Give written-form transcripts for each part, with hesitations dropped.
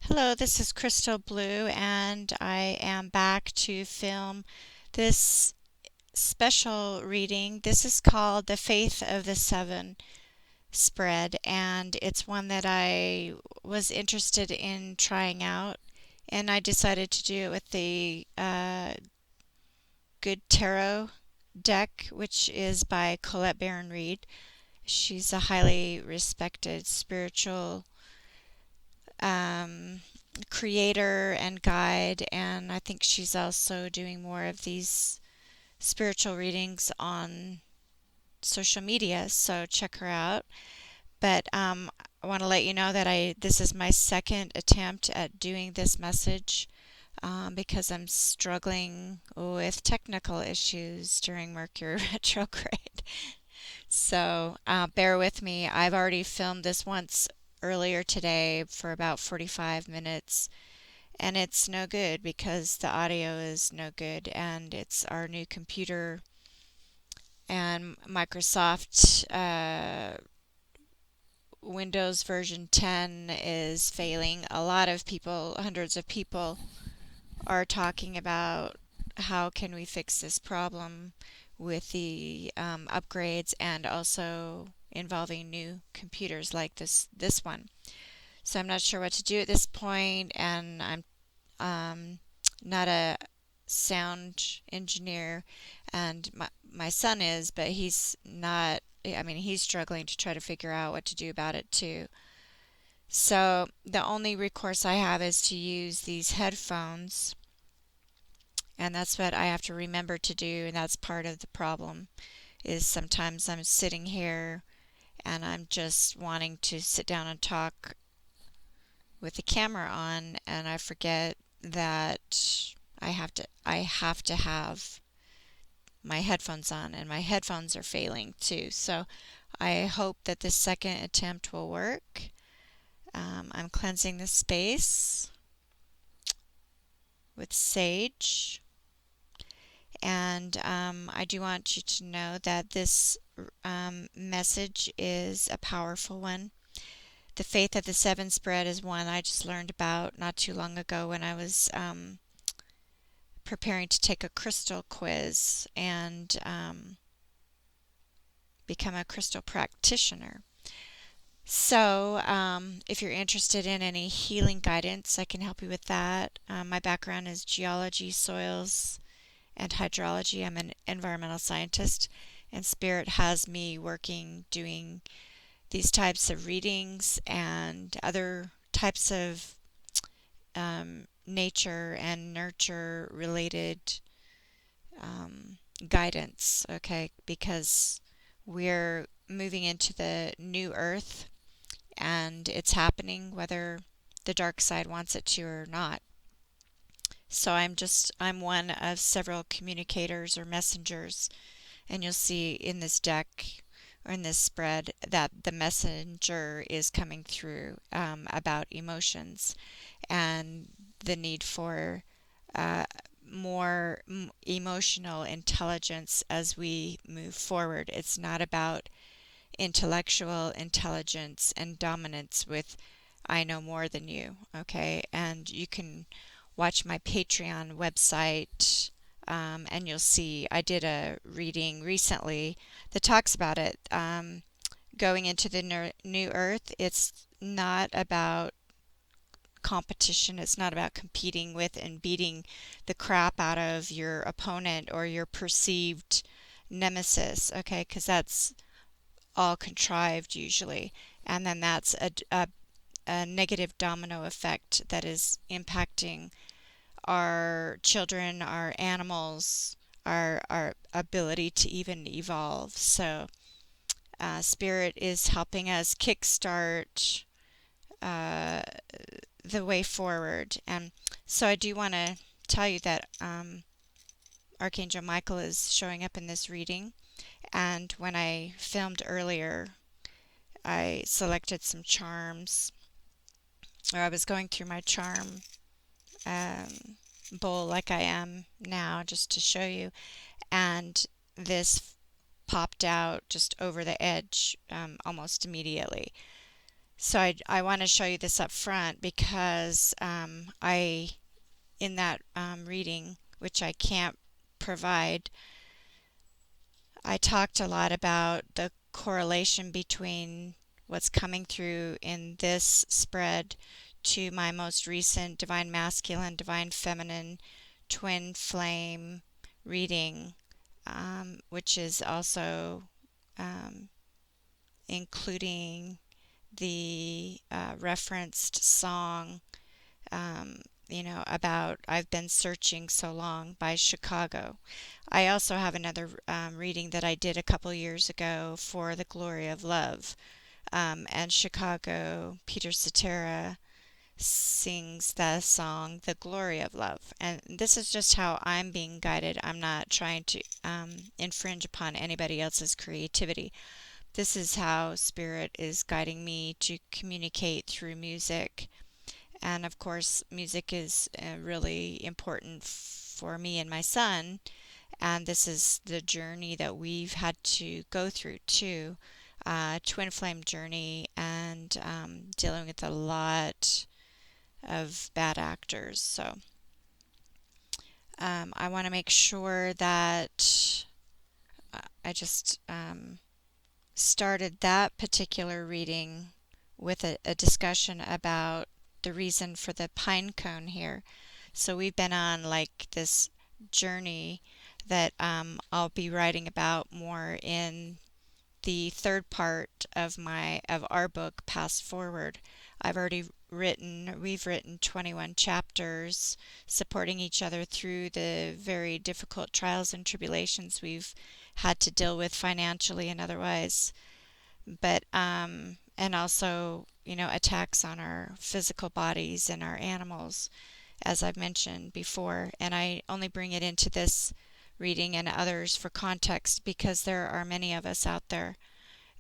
Hello, this is Crystal Blue, and I am back to film this special reading. This is called The Faith of the Seven spread, and it's one that I was interested in trying out, and I decided to do it with the Good Tarot deck, which is by Colette Baron-Reid. She's a highly respected spiritual um, creator and guide, and I think she's also doing more of these spiritual readings on social media, so check her out. But I want to let you know that this is my second attempt at doing this message because I'm struggling with technical issues during Mercury retrograde. So bear with me. I've already filmed this once earlier today for about 45 minutes, and it's no good because the audio is no good, and it's our new computer and Microsoft Windows version 10 is failing. A lot of people, hundreds of people, are talking about how can we fix this problem with the upgrades, and also involving new computers like this one. So I'm not sure what to do at this point, and I'm not a sound engineer, and my son is, but he's not. I mean, he's struggling to try to figure out what to do about it too. So the only recourse I have is to use these headphones, and that's what I have to remember to do, and that's part of the problem. Is sometimes I'm sitting here and I'm just wanting to sit down and talk with the camera on, and I forget that I have to have my headphones on, and my headphones are failing too. So I hope that this second attempt will work. I'm cleansing the space with sage, and I do want you to know that this message is a powerful one. The Faith of the Seven spread is one I just learned about not too long ago when I was preparing to take a crystal quiz and become a crystal practitioner. So, if you're interested in any healing guidance, I can help you with that. My background is geology, soils, and hydrology. I'm an environmental scientist, and Spirit has me working doing these types of readings and other types of nature and nurture related guidance, okay? Because we're moving into the new earth, and it's happening whether the dark side wants it to or not. So I'm one of several communicators or messengers, and you'll see in this deck or in this spread that the messenger is coming through about emotions and the need for more emotional intelligence as we move forward. It's not about intellectual intelligence and dominance with I know more than you, okay? And you can watch my Patreon website, and you'll see I did a reading recently that talks about it. Going into the new earth, it's not about competition. It's not about competing with and beating the crap out of your opponent or your perceived nemesis, okay? Because that's all contrived usually. And then that's a negative domino effect that is impacting our children, our animals, our ability to even evolve. So, Spirit is helping us kickstart uh, the way forward. And so I do want to tell you that Archangel Michael is showing up in this reading. And when I filmed earlier, I selected some charms, or I was going through my charm bowl like I am now, just to show you. And this popped out just over the edge almost immediately. So I want to show you this up front because in that reading, which I can't provide, I talked a lot about the correlation between what's coming through in this spread to my most recent Divine Masculine, Divine Feminine, Twin Flame reading, which is also um, including the referenced song, um, about I've Been Searching So Long by Chicago. I also have another reading that I did a couple years ago for The Glory of Love. And Chicago, Peter Cetera sings the song The Glory of Love. And this is just how I'm being guided. I'm not trying to infringe upon anybody else's creativity. This is how Spirit is guiding me to communicate through music. And of course, music is really important for me and my son. And this is the journey that we've had to go through too. Twin flame journey and dealing with a lot of bad actors. So I want to make sure that I just started that particular reading with a discussion about the reason for the pine cone here. So we've been on like this journey that I'll be writing about more in the third part of our book, Past Forward. We've written 21 chapters supporting each other through the very difficult trials and tribulations we've had to deal with financially and otherwise. But and also, attacks on our physical bodies and our animals, as I've mentioned before. And I only bring it into this reading and others for context because there are many of us out there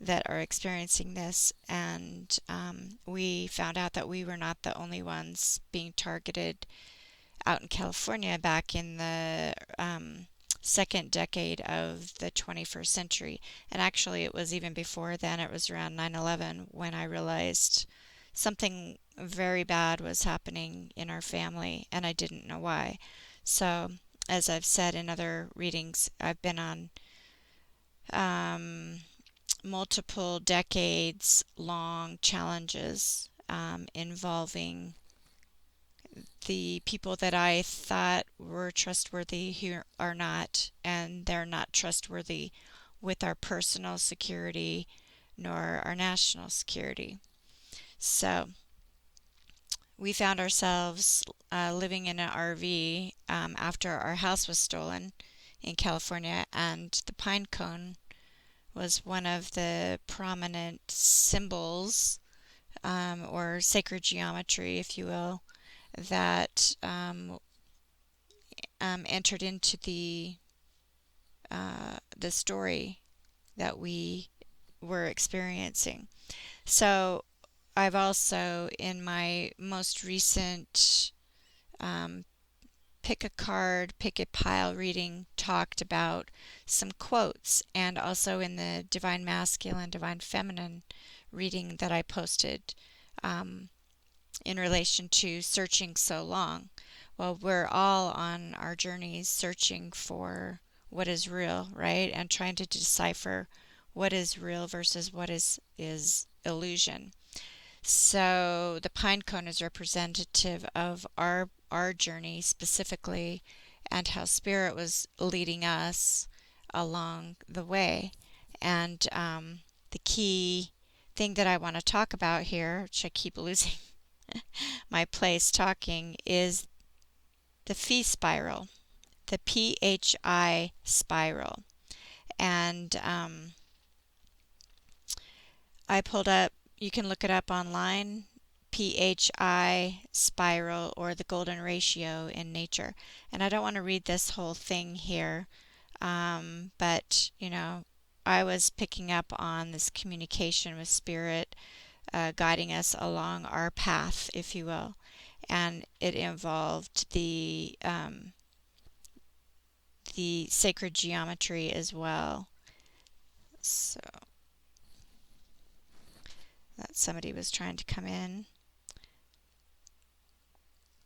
that are experiencing this, and we found out that we were not the only ones being targeted out in California back in the second decade of the 21st century. And actually, it was even before then. It was around 9/11 when I realized something very bad was happening in our family, and I didn't know why. So, as I've said in other readings, I've been on multiple decades long challenges involving the people that I thought were trustworthy who are not, and they're not trustworthy with our personal security nor our national security. So we found ourselves living in an RV after our house was stolen in California, and the pine cone was one of the prominent symbols or sacred geometry, if you will, that entered into the story that we were experiencing. So I've also, in my most recent pick a card, pick a pile reading, talked about some quotes, and also in the Divine Masculine, Divine Feminine reading that I posted in relation to searching so long. Well, we're all on our journeys searching for what is real, right? And trying to decipher what is real versus what is illusion. So the pine cone is representative of our journey specifically, and how Spirit was leading us along the way. And the key thing that I want to talk about here, which I keep losing my place talking, is the phi spiral, the PHI spiral. And I pulled up, you can look it up online, PHI spiral, or the golden ratio in nature. And I don't want to read this whole thing here, but I was picking up on this communication with Spirit, guiding us along our path, if you will. And it involved the sacred geometry as well. So that somebody was trying to come in.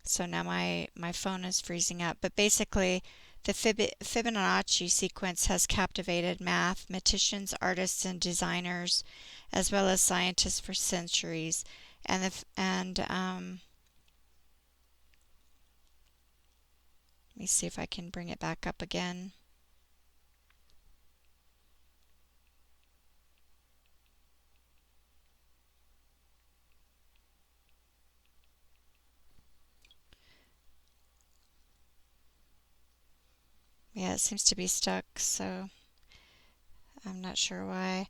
So now my phone is freezing up. But basically, the Fibonacci sequence has captivated mathematicians, artists, and designers, as well as scientists for centuries. And let me see if I can bring it back up again. Yeah, it seems to be stuck, so I'm not sure why.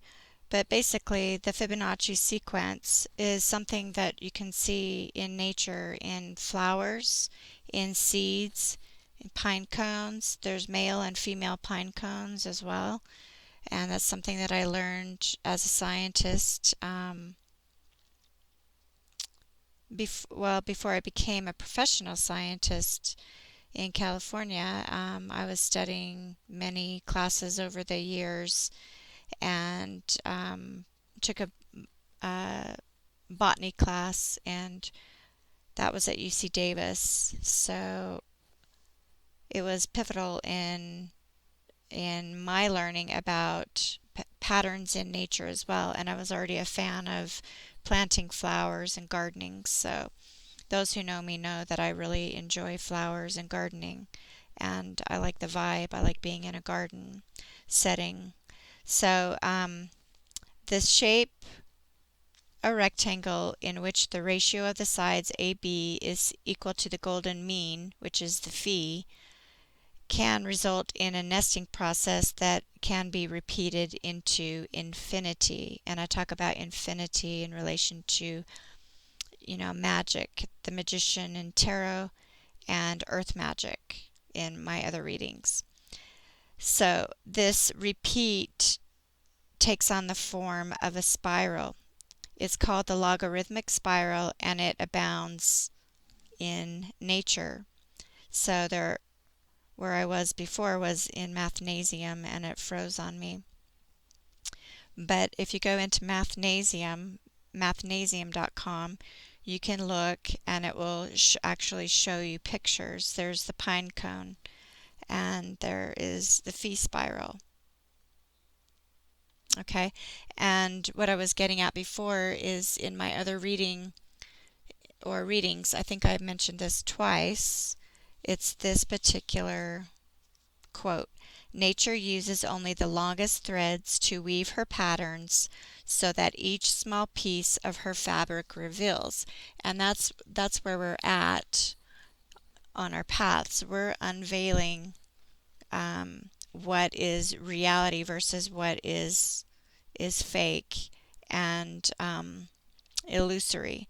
But basically, the Fibonacci sequence is something that you can see in nature, in flowers, in seeds, in pine cones. There's male and female pine cones as well. And that's something that I learned as a scientist before I became a professional scientist in California. I was studying many classes over the years and took a botany class, and that was at UC Davis. So it was pivotal in my learning about patterns in nature as well. And I was already a fan of planting flowers and gardening. So those who know me know that I really enjoy flowers and gardening. And I like the vibe. I like being in a garden setting. So this shape, a rectangle in which the ratio of the sides AB is equal to the golden mean, which is the phi, can result in a nesting process that can be repeated into infinity. And I talk about infinity in relation to, magic, the magician in tarot, and earth magic in my other readings. So this repeat takes on the form of a spiral. It's called the logarithmic spiral, and it abounds in nature. So where I was before was in Mathnasium, and it froze on me. But if you go into mathnasium.com, you can look, and it will actually show you pictures. There's the pine cone, and there is the phi spiral. Okay, and what I was getting at before is in my other readings, I think I mentioned this twice. It's this particular quote: "Nature uses only the longest threads to weave her patterns, so that each small piece of her fabric reveals." And that's where we're at on our paths. We're unveiling what is reality versus what is fake and illusory.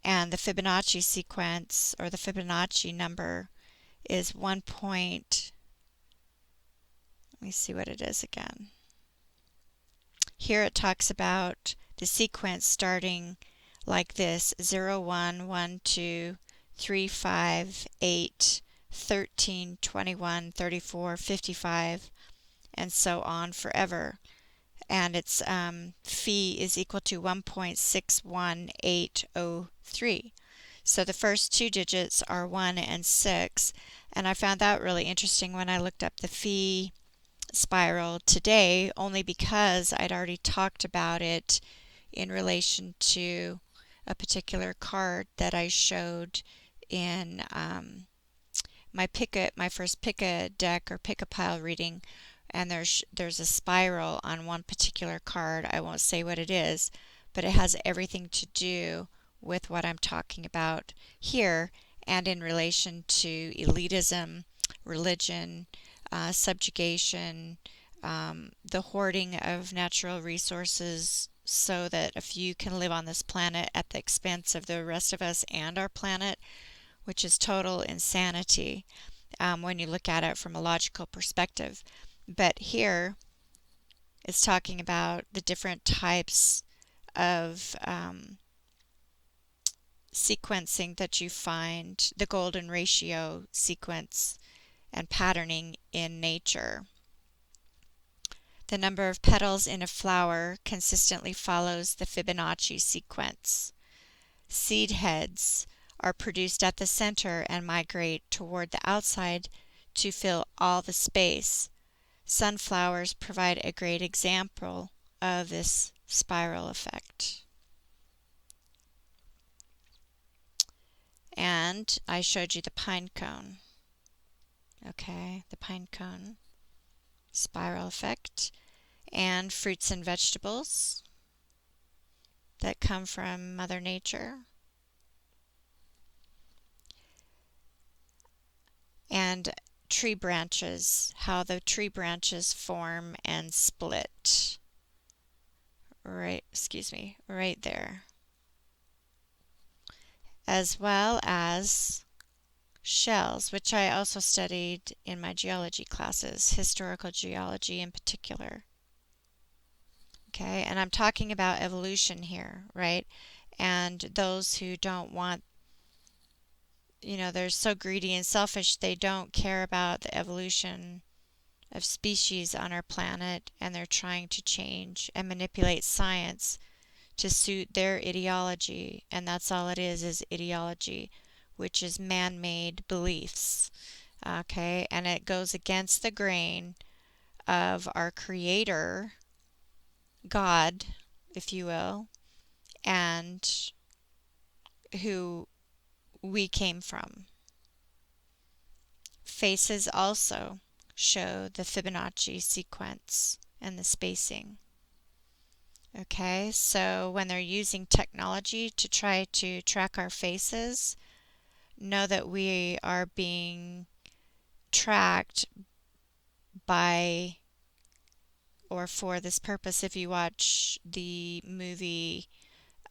And the Fibonacci sequence, or the Fibonacci number, is 1 point. Let me see what it is again. Here it talks about the sequence starting like this: 0, 1, 1, 2, 3, 5, 8, 13, 21, 34, 55, and so on forever. And its phi is equal to 1.61803. So the first two digits are 1 and 6. And I found that really interesting when I looked up the phi spiral today, only because I'd already talked about it in relation to a particular card that I showed in my first pick-a deck or pick-a-pile reading. And there's a spiral on one particular card. I won't say what it is, but it has everything to do with what I'm talking about here, and in relation to elitism, religion, subjugation, the hoarding of natural resources so that a few can live on this planet at the expense of the rest of us and our planet, which is total insanity when you look at it from a logical perspective. But here it's talking about the different types of sequencing that you find, the golden ratio sequence and patterning in nature. The number of petals in a flower consistently follows the Fibonacci sequence. Seed heads are produced at the center and migrate toward the outside to fill all the space. Sunflowers provide a great example of this spiral effect. And I showed you the pine cone. Okay, the pine cone spiral effect. And fruits and vegetables that come from Mother Nature. And tree branches, how the tree branches form and split. Right there. As well as shells, which I also studied in my geology classes, historical geology in particular. Okay, and I'm talking about evolution here, right? And those who don't want, they're so greedy and selfish, they don't care about the evolution of species on our planet, and they're trying to change and manipulate science to suit their ideology, and that's all it is ideology, which is man-made beliefs. Okay, and it goes against the grain of our creator, God, if you will, and who we came from. Faces also show the Fibonacci sequence and the spacing. Okay, so when they're using technology to try to track our faces, know that we are being tracked by or for this purpose. If you watch the movie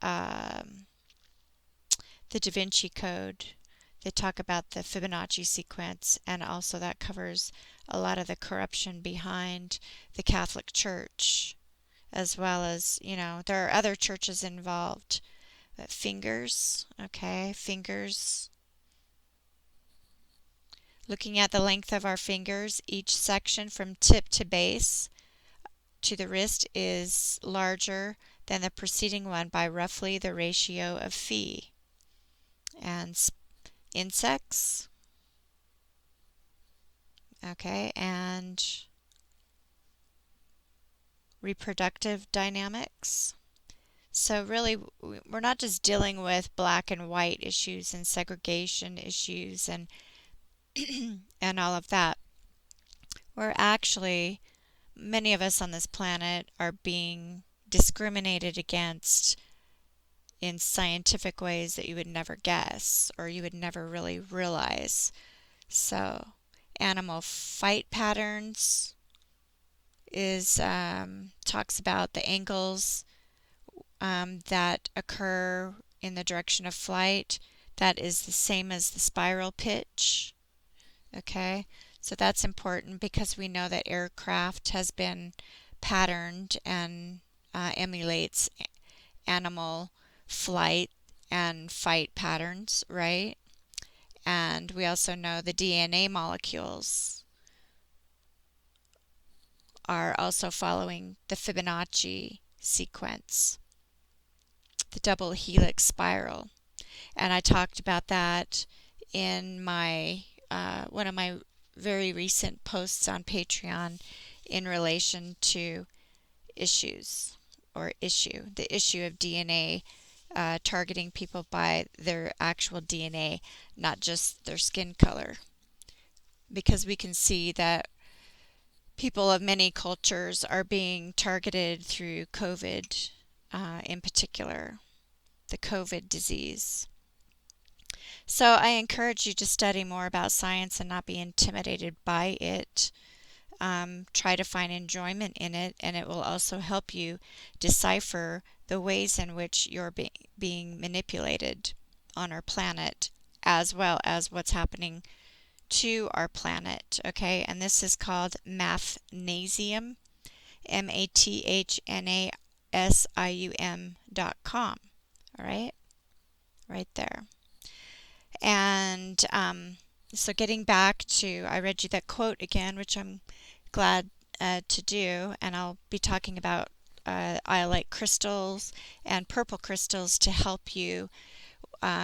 The Da Vinci Code, they talk about the Fibonacci sequence, and also that covers a lot of the corruption behind the Catholic Church, as well as, there are other churches involved. But fingers, okay, fingers. Looking at the length of our fingers, each section from tip to base to the wrist is larger than the preceding one by roughly the ratio of phi. And insects, okay, and reproductive dynamics. So really, we're not just dealing with black and white issues and segregation issues and and all of that. We're actually, many of us on this planet are being discriminated against in scientific ways that you would never guess or you would never really realize. So, animal fight patterns is talks about the angles that occur in the direction of flight. That is the same as the spiral pitch. Okay, so that's important because we know that aircraft has been patterned and emulates animal flight and fight patterns, right? And we also know the DNA molecules are also following the Fibonacci sequence, the double helix spiral. And I talked about that in my one of my very recent posts on Patreon in relation to the issue of DNA targeting people by their actual DNA, not just their skin color. Because we can see that people of many cultures are being targeted through COVID, in particular, the COVID disease. So I encourage you to study more about science and not be intimidated by it. Try to find enjoyment in it, and it will also help you decipher the ways in which you're being manipulated on our planet, as well as what's happening to our planet. Okay, and this is called Mathnasium, MATHNASIUM.com. All right, right there. And so getting back to, I read you that quote again, which I'm glad to do, and I'll be talking about iolite crystals and purple crystals to help you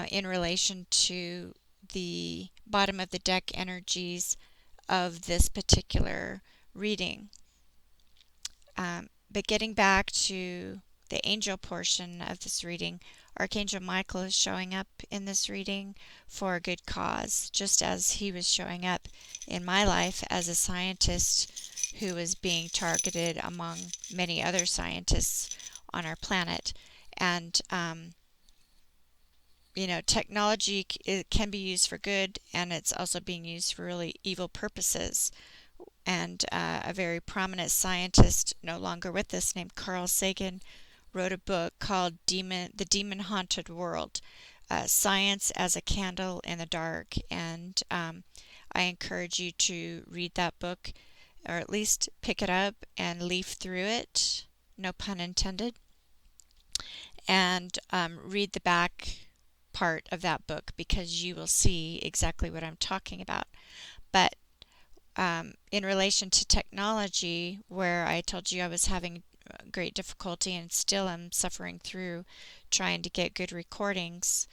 in relation to the bottom of the deck energies of this particular reading. But getting back to the angel portion of this reading, Archangel Michael is showing up in this reading for a good cause, just as he was showing up in my life as a scientist who was being targeted among many other scientists on our planet. And technology it can be used for good, and it's also being used for really evil purposes. And a very prominent scientist, no longer with us, named Carl Sagan, wrote a book called The Demon Haunted World, Science as a Candle in the Dark. And I encourage you to read that book, or at least pick it up and leaf through it, no pun intended, and read the back part of that book, because you will see exactly what I'm talking about. But in relation to technology, where I told you I was having great difficulty and still am suffering through trying to get good recordings,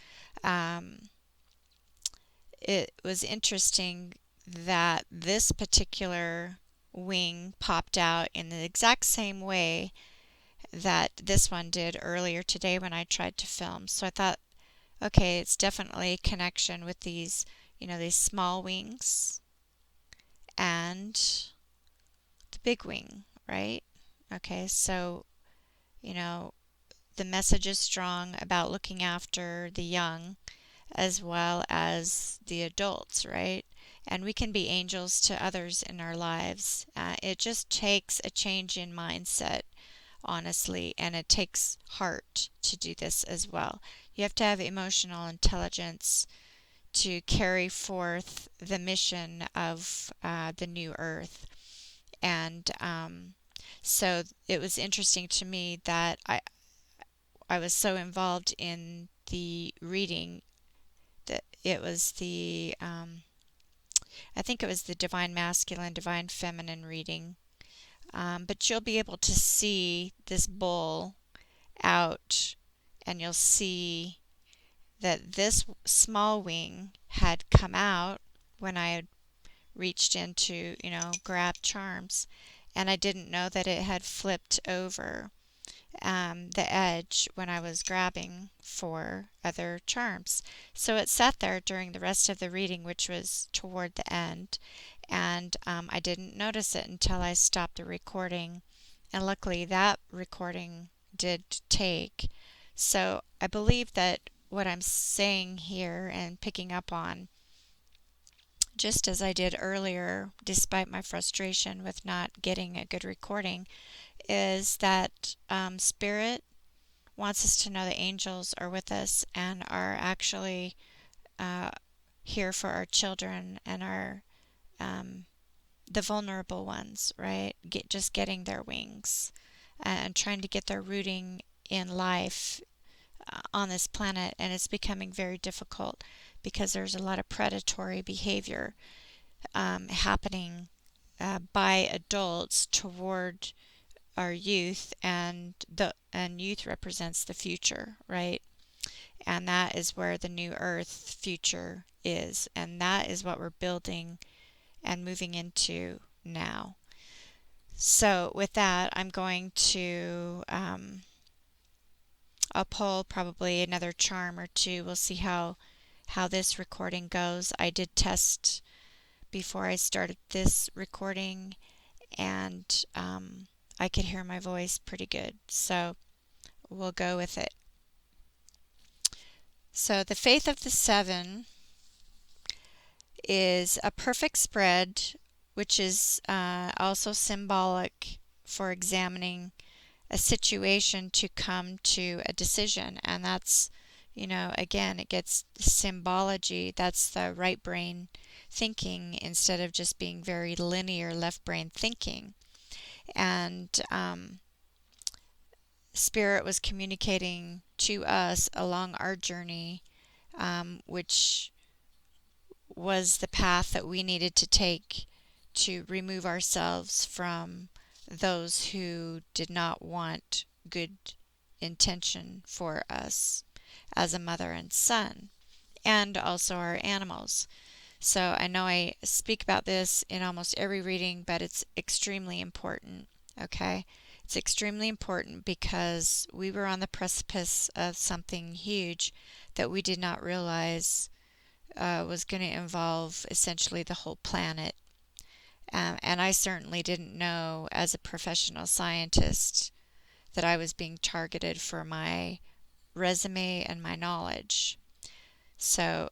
it was interesting that this particular wing popped out in the exact same way that this one did earlier today when I tried to film. So I thought, okay, it's definitely a connection with these, these small wings and the big wing, right? Okay, so, the message is strong about looking after the young as well as the adults, right? And we can be angels to others in our lives. It just takes a change in mindset, honestly, and it takes heart to do this as well. You have to have emotional intelligence to carry forth the mission of the new earth. And so it was interesting to me that I was so involved in the reading that it was I think it was the Divine Masculine, Divine Feminine reading. But you'll be able to see this bull out, and you'll see that this small wing had come out when I had reached in to, grab charms, and I didn't know that it had flipped over the edge when I was grabbing for other charms. So it sat there during the rest of the reading, which was toward the end, and I didn't notice it until I stopped the recording, and luckily that recording did take. So I believe that what I'm saying here and picking up on, just as I did earlier, despite my frustration with not getting a good recording, is that Spirit wants us to know the angels are with us and are actually here for our children and our the vulnerable ones, right? Just getting their wings and trying to get their rooting in life on this planet, and it's becoming very difficult because there's a lot of predatory behavior happening by adults toward our youth, and youth represents the future, right? And that is where the new earth future is, and that is what we're building and moving into now. So with that, I'm going to I'll pull probably another charm or two. We'll see how this recording goes. I did test before I started this recording, and I could hear my voice pretty good, so we'll go with it. So the Faith of the Seven is a perfect spread, which is also symbolic for examining a situation to come to a decision. And that's, again, it gets symbology. That's the right brain thinking instead of just being very linear left brain thinking. And Spirit was communicating to us along our journey, which was the path that we needed to take to remove ourselves from those who did not want good intention for us as a mother and son, and also our animals. So I know I speak about this in almost every reading, but it's extremely important, okay? It's extremely important because we were on the precipice of something huge that we did not realize was going to involve essentially the whole planet. And I certainly didn't know as a professional scientist that I was being targeted for my resume and my knowledge. So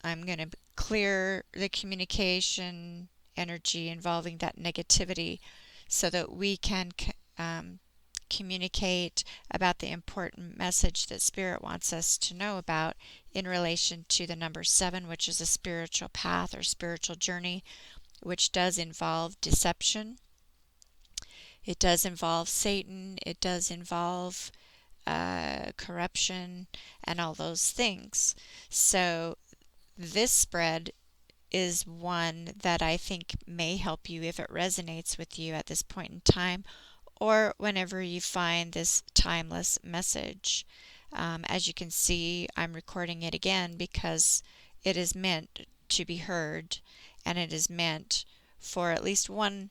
I'm going to clear the communication energy involving that negativity so that we can communicate about the important message that Spirit wants us to know about in relation to the number 7, which is a spiritual path or spiritual journey, which does involve deception. It does involve Satan. It does involve corruption and all those things. So this spread is one that I think may help you if it resonates with you at this point in time, or whenever you find this timeless message. As you can see, I'm recording it again because it is meant to be heard, and it is meant for at least one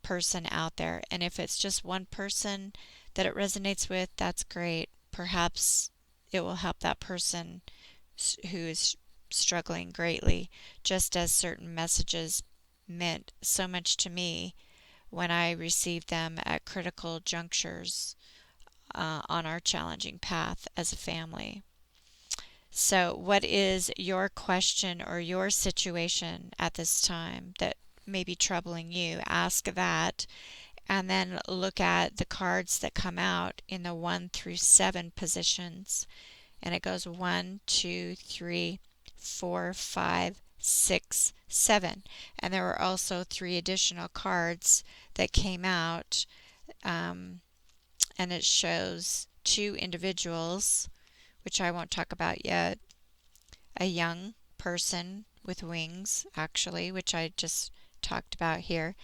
person out there. And if it's just one person that it resonates with, that's great. Perhaps it will help that person who is struggling greatly, just as certain messages meant so much to me when I received them at critical junctures on our challenging path as a family. So, what is your question or your situation at this time that may be troubling you? Ask that, and then look at the cards that come out in the 1 through 7 positions. And it goes 1, 2, 3, 4, 5, 6, 7. And there were also 3 additional cards that came out, and it shows 2 individuals, which I won't talk about yet. A young person with wings, actually, which I just talked about here,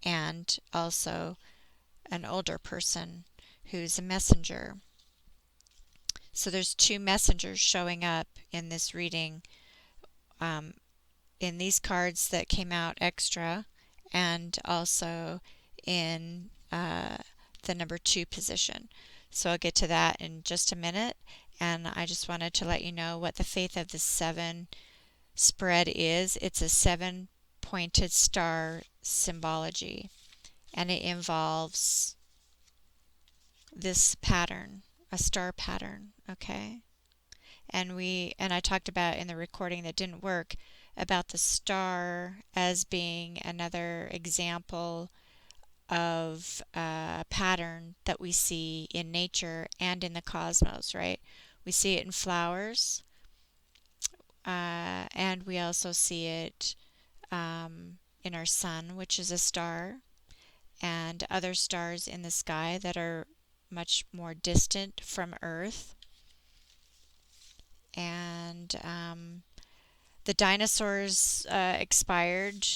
and also an older person who's a messenger. So there's 2 messengers showing up in this reading, in these cards that came out extra, and also in the number 2 position. So I'll get to that in just a minute, and I just wanted to let you know what the Faith of the 7 spread is. It's a 7-pointed star symbology, and it involves this pattern, a star pattern, okay? And I talked about in the recording that didn't work about the star as being another example of a pattern that we see in nature and in the cosmos, right? We see it in flowers, and we also see it in our sun, which is a star, and other stars in the sky that are much more distant from Earth. And the dinosaurs expired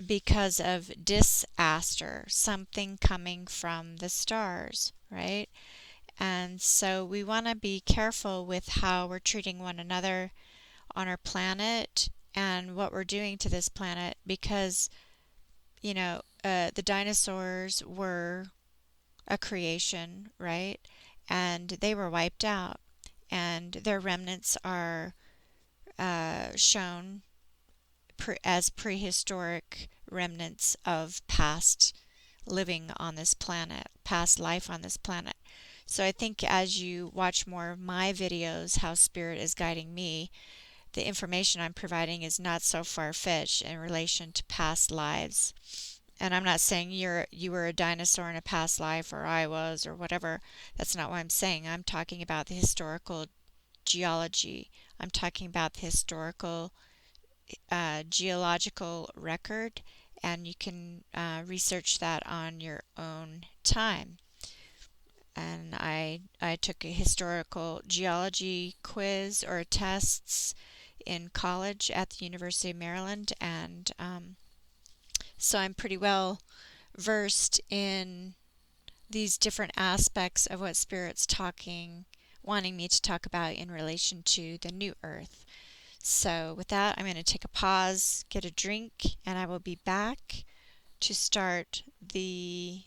because of disaster, something coming from the stars, right? And so we want to be careful with how we're treating one another on our planet and what we're doing to this planet, because, the dinosaurs were a creation, right? And they were wiped out, and their remnants are shown as prehistoric remnants of past living on this planet, past life on this planet. So I think as you watch more of my videos, how Spirit is guiding me, the information I'm providing is not so far-fetched in relation to past lives. And I'm not saying you were a dinosaur in a past life, or I was, or whatever. That's not what I'm saying. I'm talking about the historical geology. I'm talking about the historical geological record, and you can research that on your own time. And I took a historical geology quiz or tests in college at the University of Maryland, and So I'm pretty well versed in these different aspects of what Spirit's wanting me to talk about in relation to the new Earth. So with that, I'm going to take a pause, get a drink, and I will be back to start the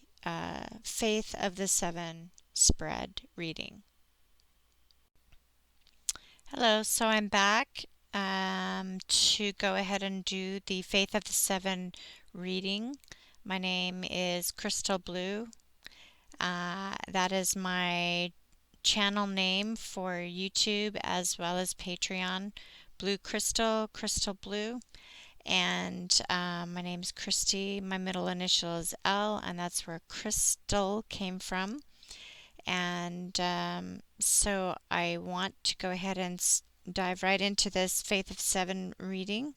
Faith of the Seven spread reading. Hello, so I'm back to go ahead and do the Faith of the Seven reading. My name is Crystal Blue. That is my channel name for YouTube as well as Patreon. Blue Crystal, Crystal Blue. And my name's Christy. My middle initial is L, and that's where Crystal came from. And so I want to go ahead and dive right into this Faith of Seven reading.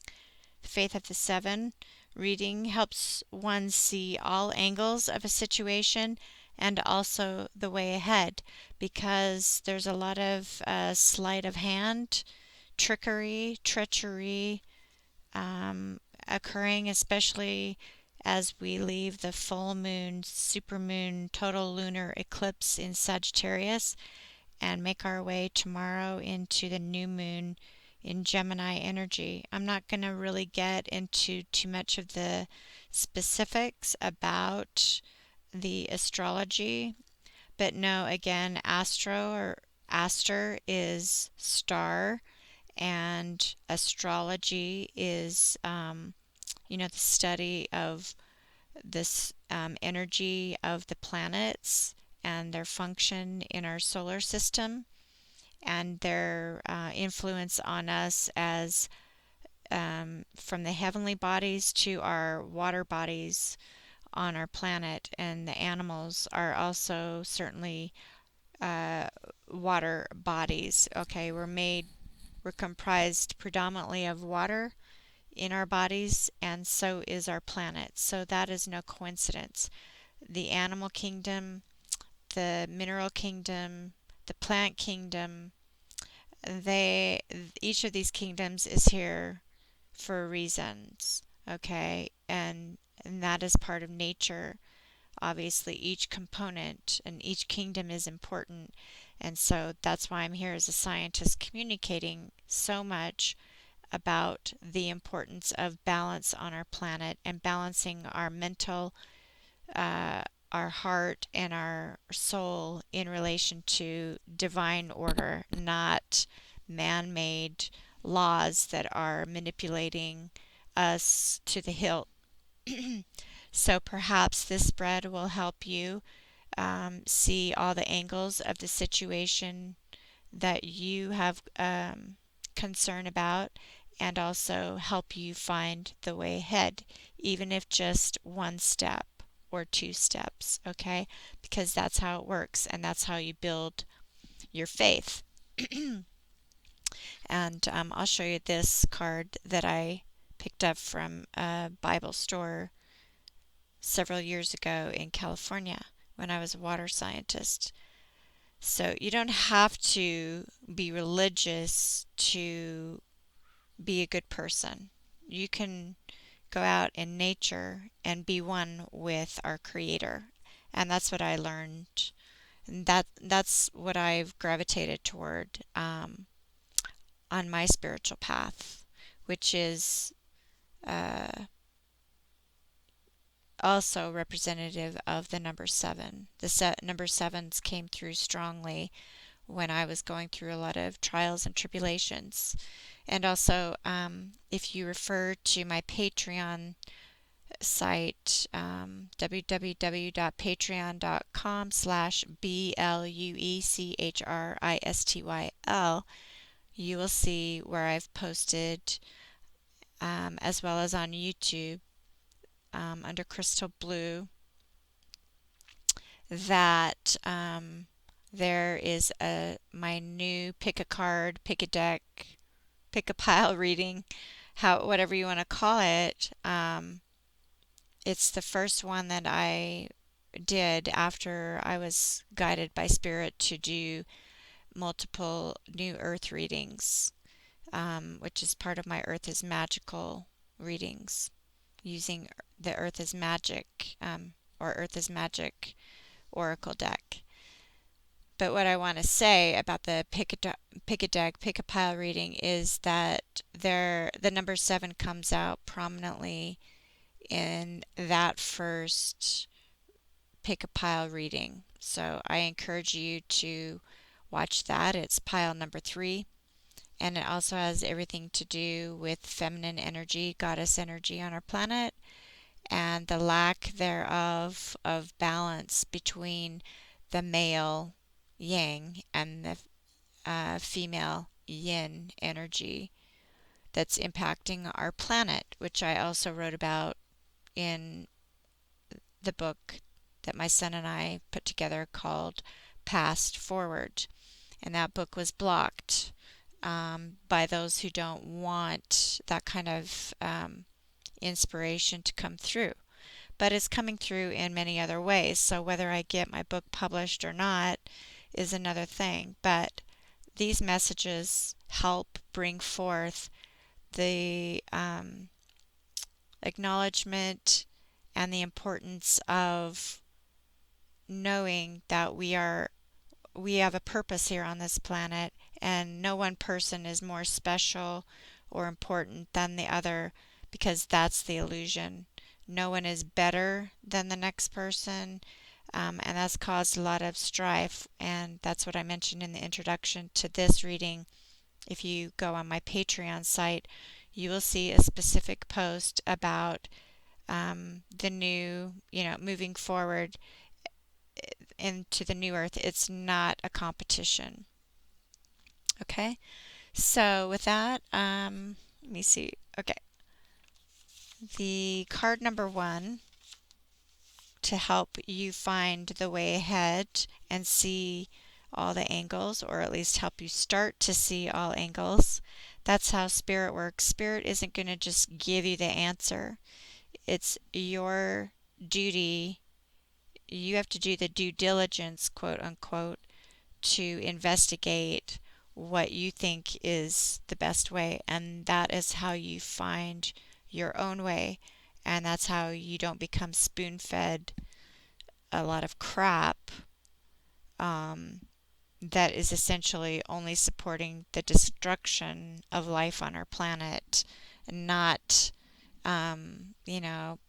The Faith of the Seven reading helps one see all angles of a situation and also the way ahead, because there's a lot of sleight of hand, treachery occurring, especially as we leave the full moon, supermoon, total lunar eclipse in Sagittarius and make our way tomorrow into the new moon in Gemini energy. I'm not going to really get into too much of the specifics about the astrology, but know again, astro or aster is star, and astrology is the study of this energy of the planets and their function in our solar system and their influence on us as from the heavenly bodies to our water bodies on our planet. And the animals are also certainly water bodies. Okay, we're comprised predominantly of water in our bodies, and so is our planet. So that is no coincidence. The animal kingdom, the mineral kingdom, the plant kingdom, each of these kingdoms is here for reasons, okay? And that is part of nature. Obviously, each component and each kingdom is important, and so that's why I'm here as a scientist communicating so much about the importance of balance on our planet and balancing our mental, our heart, and our soul in relation to divine order, not man-made laws that are manipulating us to the hilt. So perhaps this spread will help you see all the angles of the situation that you have concern about, and also help you find the way ahead, even if just one step or two steps, okay? Because that's how it works, and that's how you build your faith. And I'll show you this card that I picked up from a Bible store several years ago in California when I was a water scientist. So you don't have to be religious to be a good person. You can go out in nature and be one with our Creator. And that's what I learned. And that's what I've gravitated toward on my spiritual path, which is also representative of the number 7. The number 7s came through strongly when I was going through a lot of trials and tribulations. And also, if you refer to my Patreon site, www.patreon.com/BLUECHRISTYL, you will see where I've posted, as well as on YouTube, under Crystal Blue, that there is my new pick a card, pick a deck, pick a pile reading, whatever you want to call it. It's the first one that I did after I was guided by Spirit to do multiple new Earth readings, which is part of my Earth is Magical readings. using the Earth is Magic, or Earth is Magic Oracle deck. But what I want to say about the pick a deck, pick a pile reading is that the number 7 comes out prominently in that first pick a pile reading. So I encourage you to watch that. It's pile number 3. And it also has everything to do with feminine energy, goddess energy on our planet, and the lack thereof of balance between the male yang and the female yin energy that's impacting our planet, which I also wrote about in the book that my son and I put together called Past Forward. And that book was blocked by those who don't want that kind of inspiration to come through. But it's coming through in many other ways. So whether I get my book published or not is another thing. But these messages help bring forth the acknowledgement and the importance of knowing that we have a purpose here on this planet, and no one person is more special or important than the other, because that's the illusion. No one is better than the next person, and that's caused a lot of strife, and that's what I mentioned in the introduction to this reading. If you go on my Patreon site, you will see a specific post about the new, moving forward into the new earth. It's not a competition. Okay, so with that, let me see. Okay, the card number 1 to help you find the way ahead and see all the angles, or at least help you start to see all angles. That's how Spirit works. Spirit isn't going to just give you the answer. It's your duty. You have to do the due diligence, quote unquote, to investigate what you think is the best way. And that is how you find your own way. And that's how you don't become spoon-fed a lot of crap that is essentially only supporting the destruction of life on our planet, not,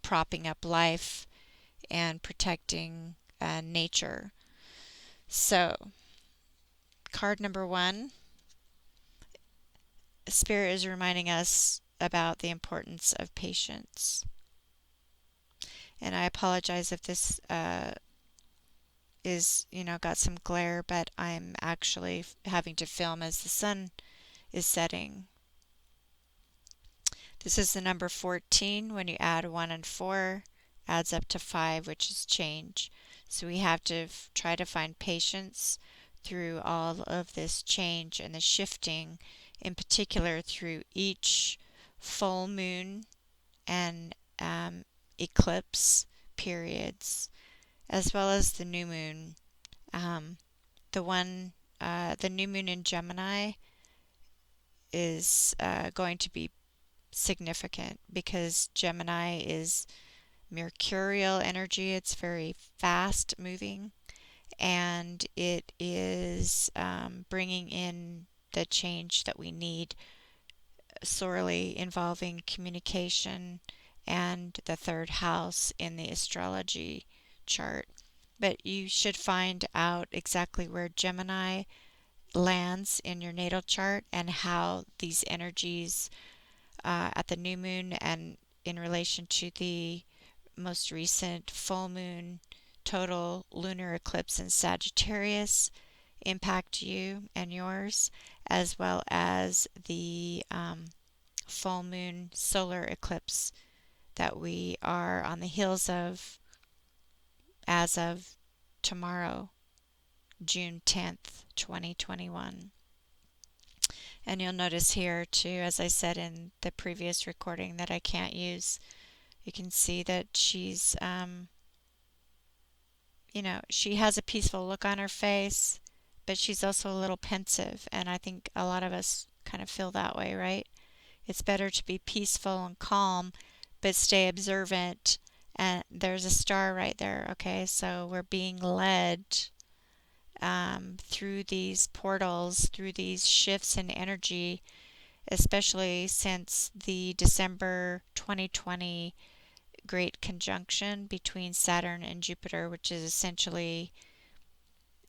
propping up life and protecting nature. So, card number 1, Spirit is reminding us about the importance of patience. And I apologize if this is, got some glare, but I'm actually having to film as the sun is setting. This is the number 14. When you add 1 and 4, adds up to 5, which is change. So we have to try to find patience through all of this change and the shifting, in particular through each full moon and eclipse periods, as well as the new moon. The new moon in Gemini is going to be significant because Gemini is mercurial energy. It's very fast moving, and it is bringing in the change that we need sorely, involving communication and the 3rd house in the astrology chart. But you should find out exactly where Gemini lands in your natal chart and how these energies at the new moon and in relation to the most recent full moon total lunar eclipse in Sagittarius impact you and yours, as well as the full moon solar eclipse that we are on the heels of as of tomorrow, June 10th, 2021. And you'll notice here too, as I said in the previous recording that I can't use, you can see that she's, she has a peaceful look on her face, but she's also a little pensive. And I think a lot of us kind of feel that way, right? It's better to be peaceful and calm but stay observant. And there's a star right there. Okay, so we're being led through these portals, through these shifts in energy, especially since the December 2020 great conjunction between Saturn and Jupiter, which is essentially,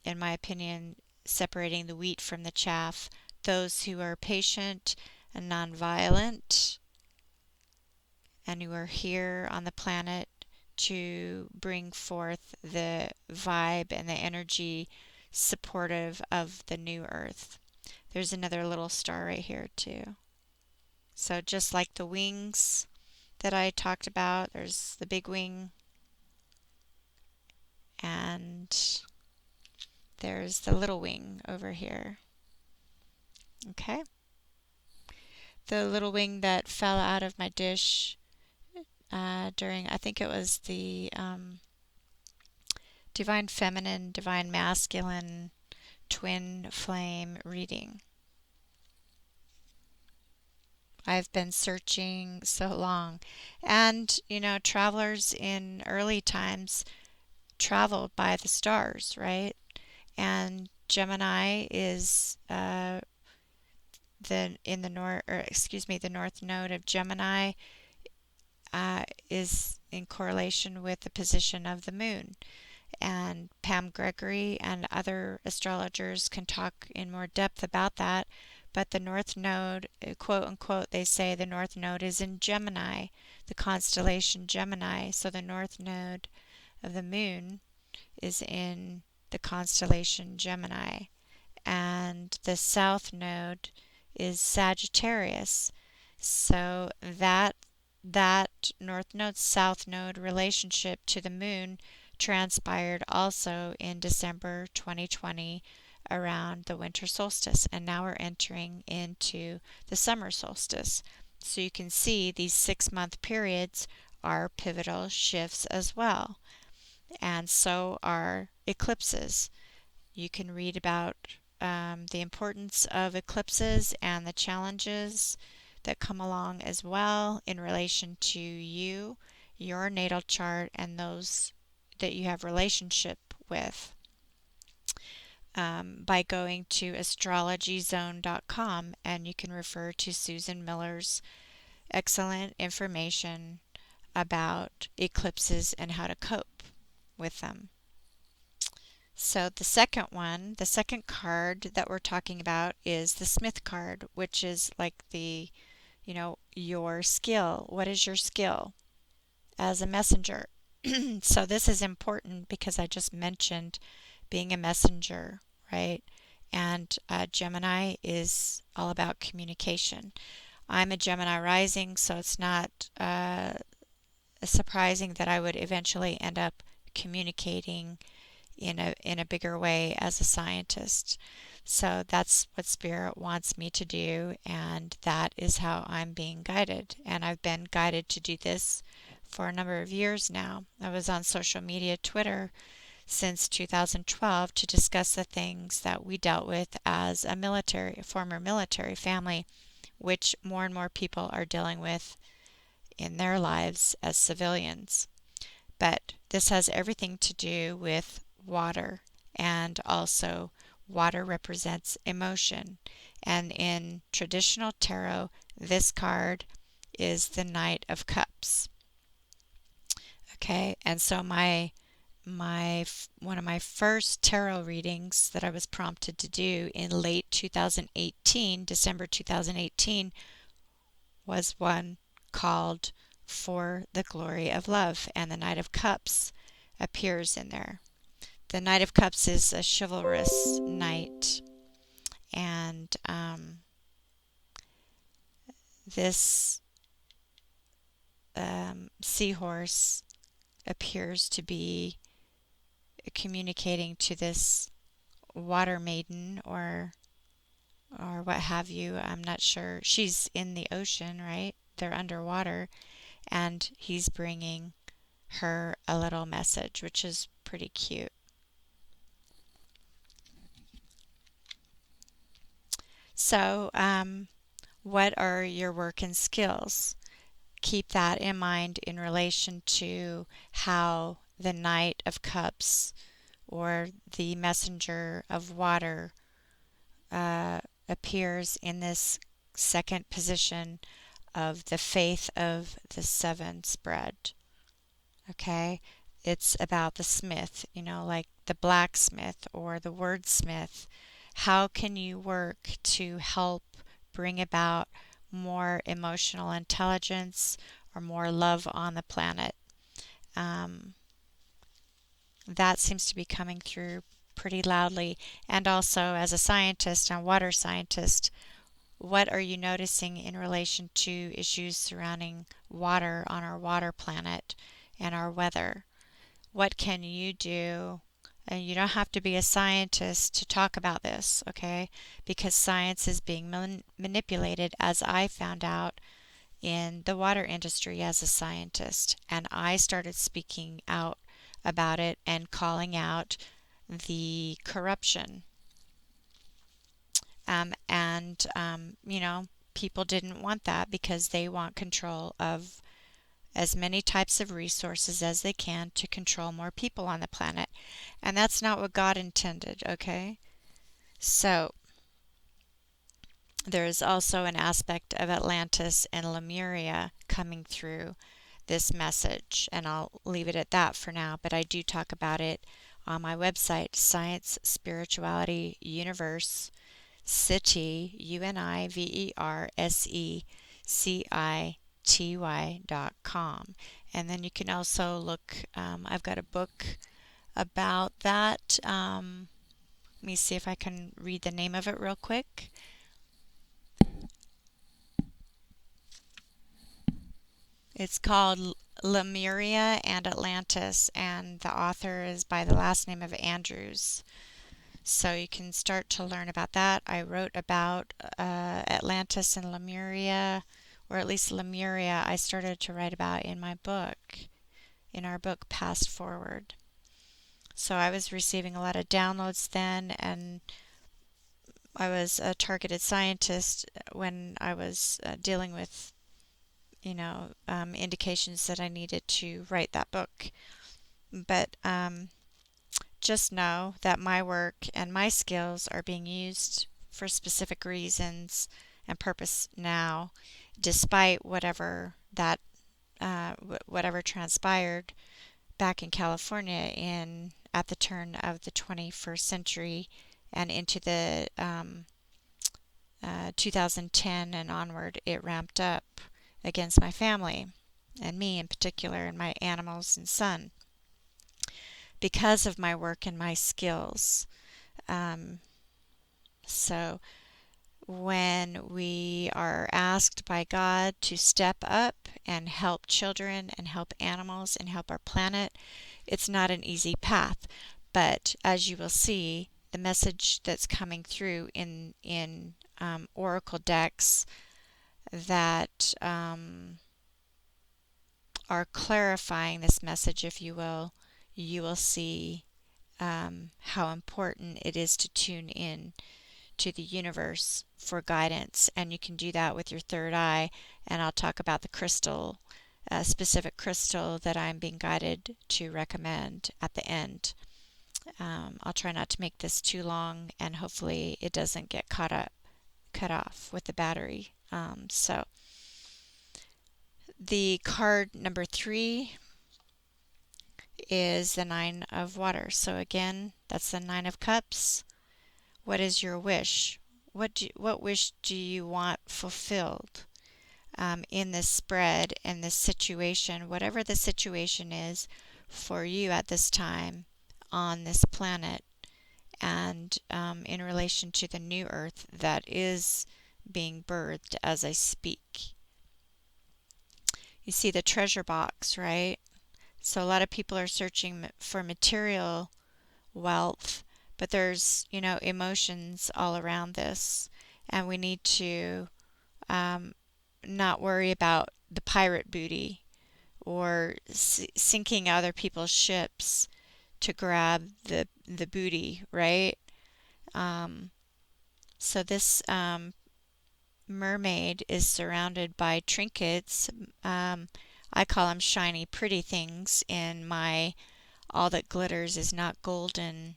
in my opinion, separating the wheat from the chaff. Those who are patient and nonviolent and who are here on the planet to bring forth the vibe and the energy supportive of the new earth. There's another little star right here too. So just like the wings that I talked about, there's the big wing, and there's the little wing over here. Okay. The little wing that fell out of my dish during, I think it was the Divine Feminine, Divine Masculine twin flame reading. I've been searching so long. And, travelers in early times traveled by the stars, right? And Gemini is the north node of Gemini is in correlation with the position of the moon. And Pam Gregory and other astrologers can talk in more depth about that. But the North Node, quote unquote, they say the North Node is in Gemini, the constellation Gemini. So the North Node of the Moon is in the constellation Gemini. And the South Node is Sagittarius. So that North Node South Node relationship to the Moon transpired also in December 2020 around the winter solstice, and now we're entering into the summer solstice. So you can see these 6-month periods are pivotal shifts as well, and so are eclipses. You can read about the importance of eclipses and the challenges that come along as well in relation to you, your natal chart, and those that you have relationship with by going to astrologyzone.com, and you can refer to Susan Miller's excellent information about eclipses and how to cope with them. So the second card that we're talking about is the Smith card, which is like your skill. What is your skill as a messenger? So this is important because I just mentioned being a messenger, right? And Gemini is all about communication. I'm a Gemini rising, so it's not surprising that I would eventually end up communicating in a bigger way as a scientist. So that's what Spirit wants me to do, and that is how I'm being guided. And I've been guided to do this for a number of years now. I was on social media, Twitter, since 2012 to discuss the things that we dealt with as a former military family, which more and more people are dealing with in their lives as civilians. But this has everything to do with water, and also water represents emotion. And in traditional tarot, this card is the Knight of Cups. Okay, and so one of my first tarot readings that I was prompted to do in late 2018, December 2018, was one called For the Glory of Love, and the Knight of Cups appears in there. The Knight of Cups is a chivalrous knight, and this seahorse appears to be communicating to this water maiden or what have you. I'm not sure. She's in the ocean, right? They're underwater, and he's bringing her a little message, which is pretty cute. So, what are your work and skills? keep that in mind in relation to how the Knight of Cups or the Messenger of Water appears in this second position of the faith of the seven spread. Okay? It's about the smith, like the blacksmith or the wordsmith. How can you work to help bring about more emotional intelligence or more love on the planet? That seems to be coming through pretty loudly. And also, as a scientist, a water scientist, what are you noticing in relation to issues surrounding water on our water planet and our weather? What can you do? And you don't have to be a scientist to talk about this, okay? Because science is being manipulated, as I found out in the water industry as a scientist. And I started speaking out about it and calling out the corruption. People didn't want that because they want control of as many types of resources as they can to control more people on the planet. And that's not what God intended, okay? So, there is also an aspect of Atlantis and Lemuria coming through this message, and I'll leave it at that for now, but I do talk about it on my website, Science Spirituality Universe City, UNIVERSECITY.com. And then you can also look, I've got a book about that. Let me see if I can read the name of it real quick. It's called Lemuria and Atlantis, and the author is by the last name of Andrews. So you can start to learn about that. I wrote about Atlantis and Lemuria, or at least Lemuria, I started to write about in my book, in our book Past Forward. So I was receiving a lot of downloads then, and I was a targeted scientist when I was dealing with, indications that I needed to write that book. But just know that my work and my skills are being used for specific reasons and purpose now, despite whatever transpired back in California at the turn of the 21st century and into the 2010 and onward. It ramped up against my family and me in particular, and my animals and son, because of my work and my skills. So when we are asked by God to step up and help children and help animals and help our planet, it's not an easy path. But as you will see, the message that's coming through in oracle decks that are clarifying this message, if you will see how important it is to tune in to the universe for guidance. And you can do that with your third eye, and I'll talk about the crystal, specific crystal that I'm being guided to recommend at the end. I'll try not to make this too long, and hopefully it doesn't get cut off with the battery. So the card number 3 is the Nine of Water. So again, that's the Nine of Cups. What is your wish? What wish do you want fulfilled in this spread, in this situation, whatever the situation is for you at this time on this planet, and in relation to the new Earth that is being birthed as I speak? You see the treasure box, right? So a lot of people are searching for material wealth, but there's, emotions all around this, and we need to not worry about the pirate booty or sinking other people's ships to grab the booty, right? So this mermaid is surrounded by trinkets. I call them shiny, pretty things in my All That Glitters Is Not Golden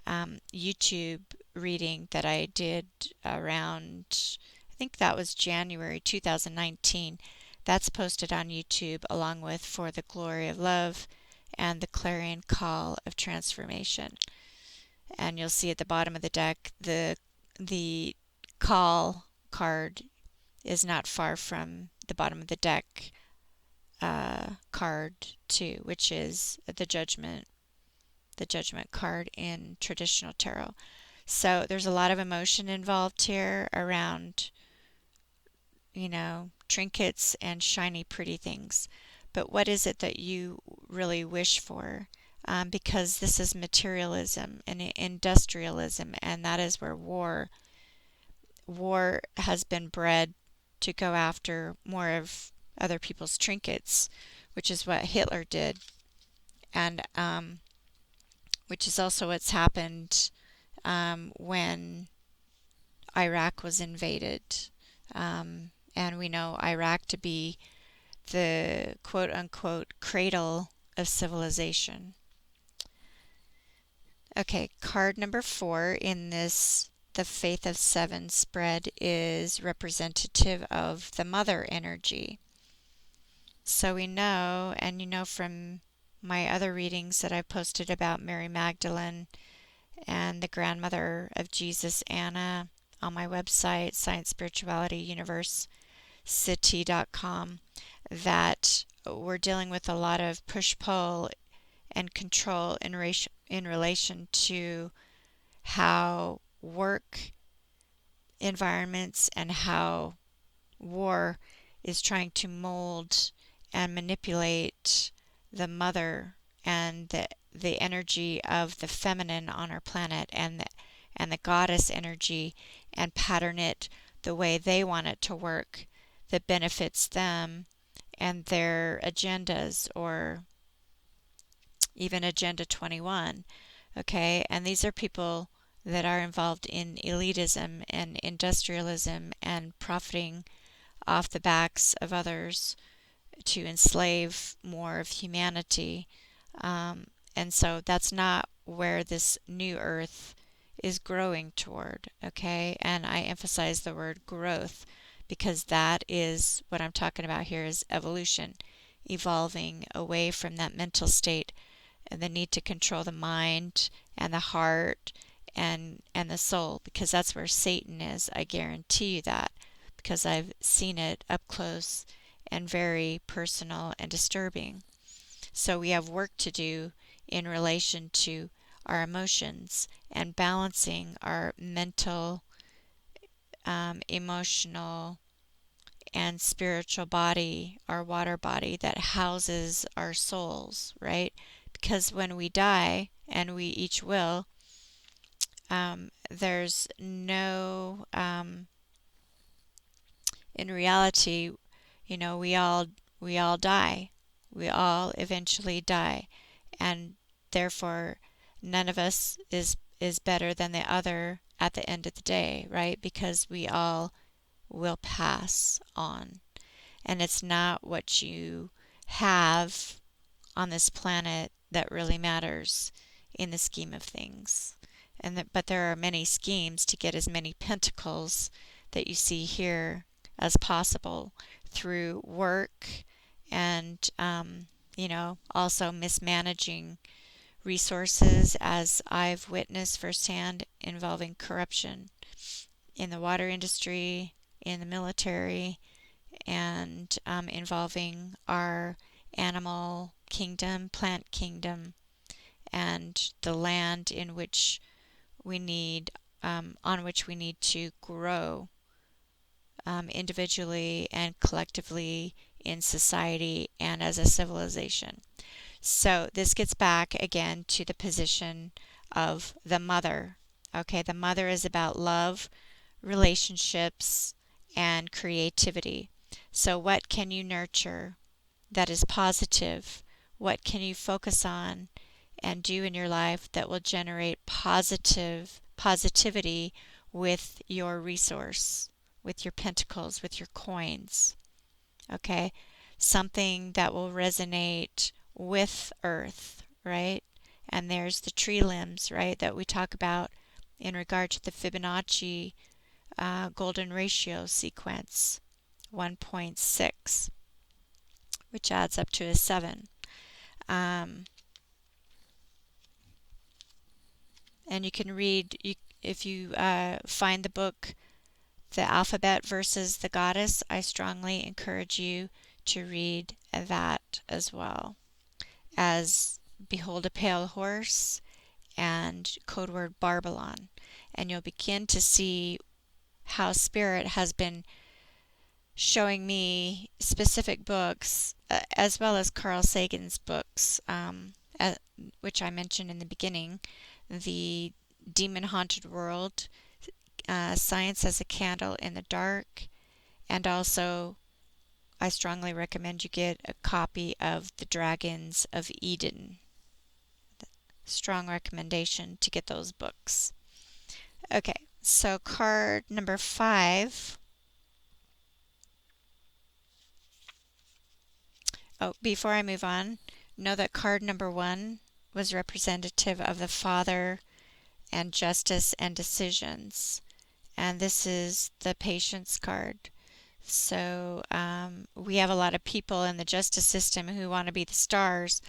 YouTube reading that I did around, I think that was January 2019. That's posted on YouTube along with For the Glory of Love and The Clarion Call of Transformation. And you'll see at the bottom of the deck, the call card is not far from the bottom of the deck card too, which is the judgment card in traditional tarot. So there's a lot of emotion involved here around, trinkets and shiny, pretty things. But what is it that you really wish for? Because this is materialism and industrialism, and that is where war has been bred to go after more of other people's trinkets, which is what Hitler did, and which is also what's happened when Iraq was invaded. And we know Iraq to be the quote-unquote cradle of civilization. Okay, card number 4 in this The Faith of 7 spread is representative of the mother energy. So we know, and from my other readings that I've posted about Mary Magdalene and the grandmother of Jesus, Anna, on my website, Science Spirituality University.com, that we're dealing with a lot of push-pull and control in relation to how work environments and how war is trying to mold and manipulate the mother and the energy of the feminine on our planet and the goddess energy, and pattern it the way they want it to work that benefits them and their agendas, or even Agenda 21. Okay, and these are people that are involved in elitism and industrialism and profiting off the backs of others to enslave more of humanity. And so that's not where this new earth is growing toward, okay? And I emphasize the word growth because that is what I'm talking about here, is evolution, evolving away from that mental state and the need to control the mind and the heart and the soul, because that's where Satan is. I guarantee you that, because I've seen it up close and very personal and disturbing. So we have work to do in relation to our emotions and balancing our mental, emotional, and spiritual body, our water body that houses our souls, right? Because when we die, and we each will, there's no, in reality, we all die. We all eventually die, and therefore none of us is better than the other at the end of the day, right? Because we all will pass on. And it's not what you have on this planet that really matters in the scheme of things. But there are many schemes to get as many pentacles that you see here as possible through work and, also mismanaging resources, as I've witnessed firsthand, involving corruption in the water industry, in the military, and involving our animal kingdom, plant kingdom, and the land in which we need, on which we need to grow individually and collectively in society and as a civilization. So this gets back again to the position of the mother. Okay, the mother is about love, relationships, and creativity. So what can you nurture that is positive? What can you focus on and do in your life that will generate positivity with your resource, with your pentacles, with your coins. Okay? Something that will resonate with Earth, right? And there's the tree limbs, right, that we talk about in regard to the Fibonacci golden ratio sequence, 1.6, which adds up to a 7. And you can read, if you find the book, The Alphabet versus the Goddess, I strongly encourage you to read that as well as Behold a Pale Horse and code word Babylon. And you'll begin to see how Spirit has been showing me specific books, as well as Carl Sagan's books, which I mentioned in the beginning, The Demon Haunted World, Science as a Candle in the Dark, and also I strongly recommend you get a copy of The Dragons of Eden. Strong recommendation to get those books. Okay, so card number 5. Oh, before I move on, know that card number 1 was representative of the Father and justice and decisions. And this is the Patience card. So we have a lot of people in the justice system who want to be the stars,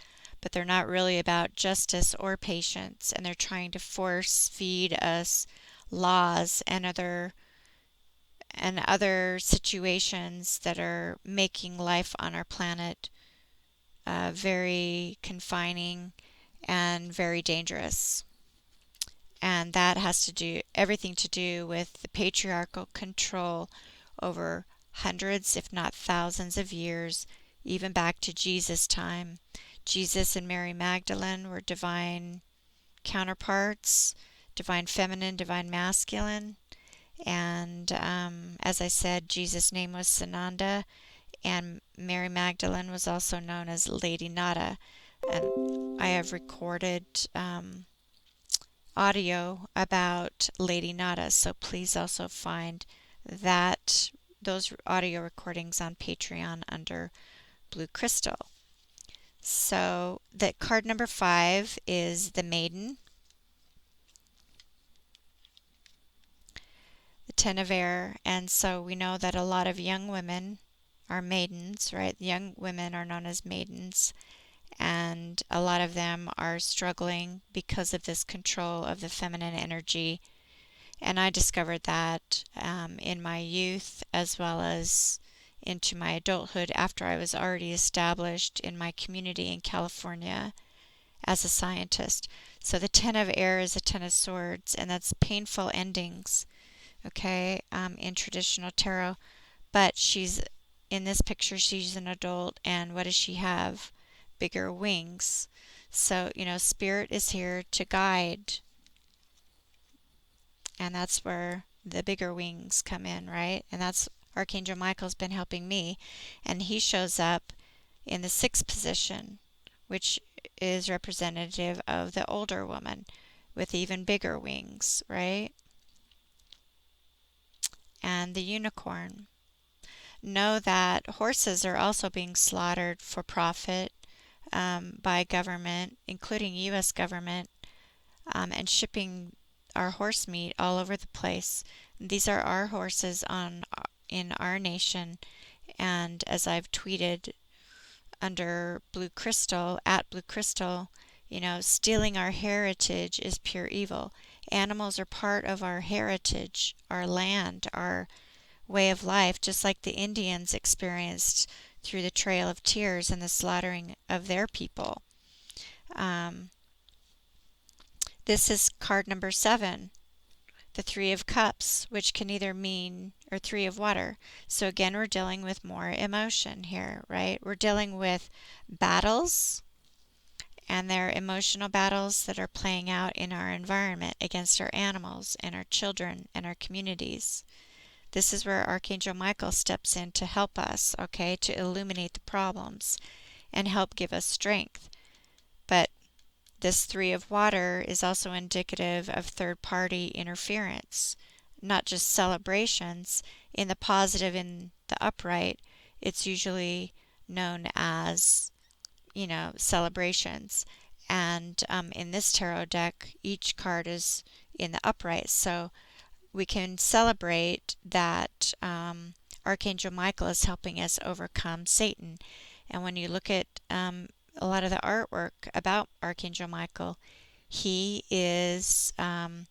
but they're not really about justice or patience, and they're trying to force feed us laws and other situations that are making life on our planet very confining and very dangerous. And that has to do everything to do with the patriarchal control over hundreds, if not thousands of years, even back to Jesus' time. Jesus and Mary Magdalene were divine counterparts, divine feminine, divine masculine. And as I said, Jesus' name was Sananda, and Mary Magdalene was also known as Lady Nada. And I have recorded audio about Lady Nada, so please also find those audio recordings on Patreon under Blue Crystal. So the card number 5 is the Maiden, the Ten of Air, and so we know that a lot of young women are maidens, right? Young women are known as maidens, and a lot of them are struggling because of this control of the feminine energy. And I discovered that in my youth as well as into my adulthood after I was already established in my community in California as a scientist. So the Ten of Air is a Ten of Swords, and that's painful endings, okay, in traditional tarot. But in this picture, she's an adult, and what does she have? Bigger wings. So, Spirit is here to guide. And that's where the bigger wings come in, right? And that's Archangel Michael's been helping me. And he shows up in the 6th position, which is representative of the older woman with even bigger wings, right? And the unicorn. Know that horses are also being slaughtered for profit by government, including U.S. government, and shipping our horse meat all over the place. These are our horses in our nation, and as I've tweeted under Blue Crystal, at Blue Crystal, stealing our heritage is pure evil. Animals are part of our heritage, our land, our way of life, just like the Indians experienced through the Trail of Tears and the slaughtering of their people. This is card number 7, the 3 of Cups, which can either mean, or 3 of Water. So again, we're dealing with more emotion here, right? We're dealing with battles, and they're emotional battles that are playing out in our environment against our animals and our children and our communities. This is where Archangel Michael steps in to help us, okay, to illuminate the problems and help give us strength. But this 3 of Water is also indicative of third-party interference, not just celebrations. In the positive, in the upright, it's usually known as, celebrations. And in this tarot deck, each card is in the upright. So we can celebrate that Archangel Michael is helping us overcome Satan. And when you look at a lot of the artwork about Archangel Michael, he is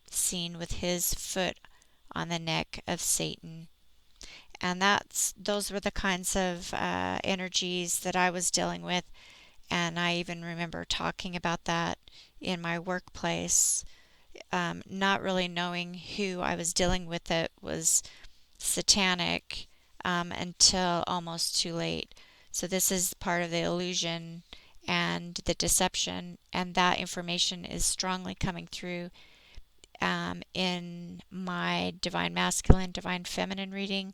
seen with his foot on the neck of Satan. And those were the kinds of energies that I was dealing with. And I even remember talking about that in my workplace, not really knowing who I was dealing with that was satanic until almost too late. So this is part of the illusion and the deception, and that information is strongly coming through in my Divine Masculine, Divine Feminine reading,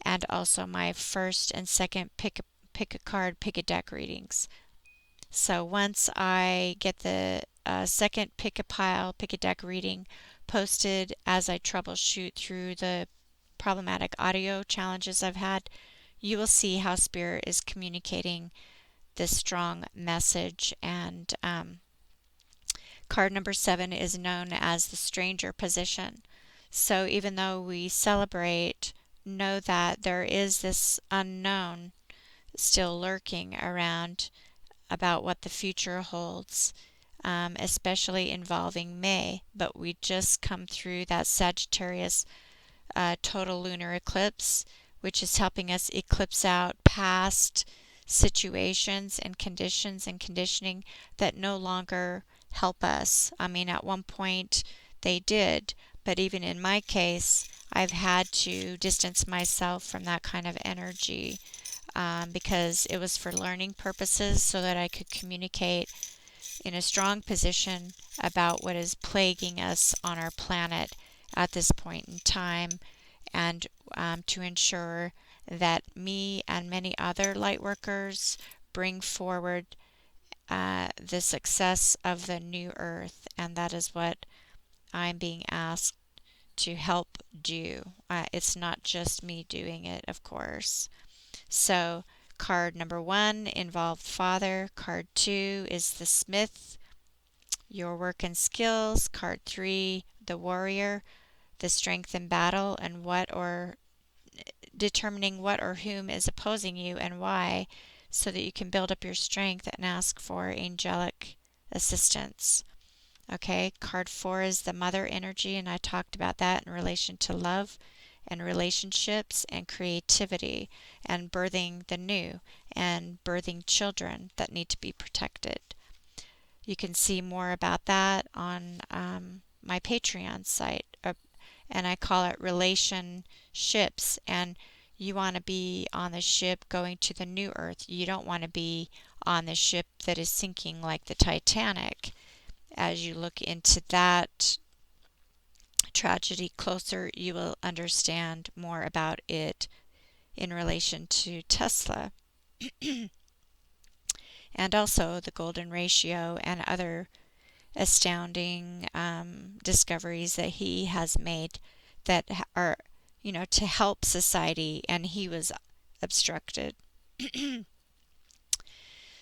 and also my first and second pick a card, pick a deck readings. So once I get the second pick a pile, pick a deck reading posted as I troubleshoot through the problematic audio challenges I've had, you will see how Spirit is communicating this strong message. And card number 7 is known as the stranger position. So even though we celebrate, know that there is this unknown still lurking around about what the future holds, especially involving May. But we just come through that Sagittarius total lunar eclipse, which is helping us eclipse out past situations and conditions and conditioning that no longer help us. I mean, at one point they did, but even in my case, I've had to distance myself from that kind of energy because it was for learning purposes so that I could communicate in a strong position about what is plaguing us on our planet at this point in time, and to ensure that me and many other light workers bring forward the success of the new earth. And that is what I'm being asked to help do. It's not just me doing it, of course. So card number 1 involved father. Card 2 is the smith, your work and skills. Card 3, the warrior, the strength in battle, and determining what or whom is opposing you and why, so that you can build up your strength and ask for angelic assistance. Okay, card 4 is the mother energy, and I talked about that in relation to love and relationships and creativity and birthing the new and birthing children that need to be protected. You can see more about that on my Patreon site, and I call it relationships. And you want to be on the ship going to the new earth. You don't want to be on the ship that is sinking like the Titanic. As you look into that tragedy closer, you will understand more about it in relation to Tesla and also the golden ratio and other astounding discoveries that he has made that are, to help society, and he was obstructed.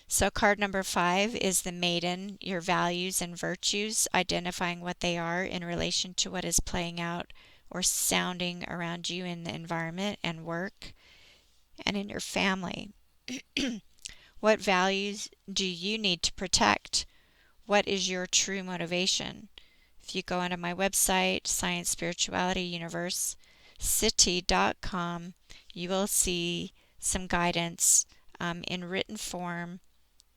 So card number 5 is the Maiden, your values and virtues, identifying what they are in relation to what is playing out or sounding around you in the environment and work and in your family. What values do you need to protect? What is your true motivation? If you go onto my website, Science Spirituality Universe City.com, you will see some guidance in written form.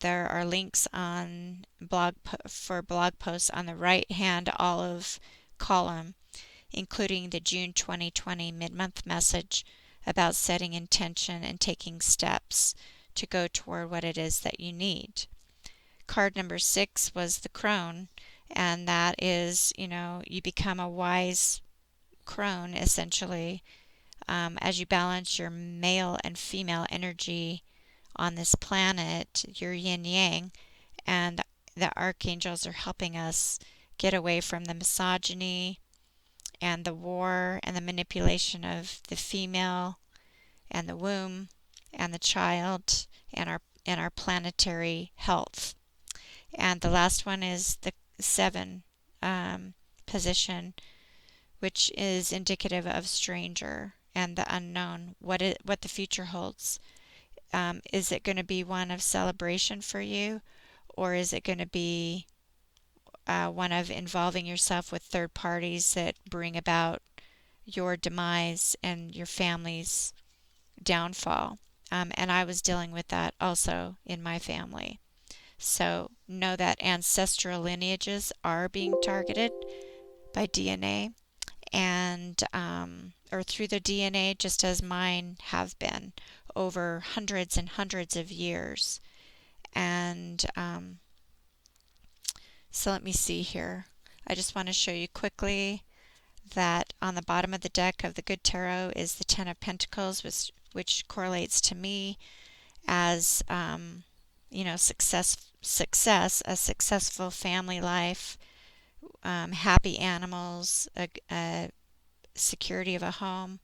There are links on for blog posts on the right-hand olive column, including the June 2020 mid-month message about setting intention and taking steps to go toward what it is that you need. Card number 6 was the Crone, and that is, you become a wise Crone, essentially, as you balance your male and female energy on this planet, your yin-yang, and the archangels are helping us get away from the misogyny and the war and the manipulation of the female and the womb and the child and our planetary health. And the last one is the 7 position, which is indicative of stranger and the unknown, what the future holds. Is it going to be one of celebration for you, or is it going to be one of involving yourself with third parties that bring about your demise and your family's downfall? And I was dealing with that also in my family. So know that ancestral lineages are being targeted by DNA and or through the DNA, just as mine have been over hundreds and hundreds of years. And so let me see here. I just want to show you quickly that on the bottom of the deck of the Good Tarot is the Ten of Pentacles, which correlates to me as success, a successful family life, happy animals, a security of a home.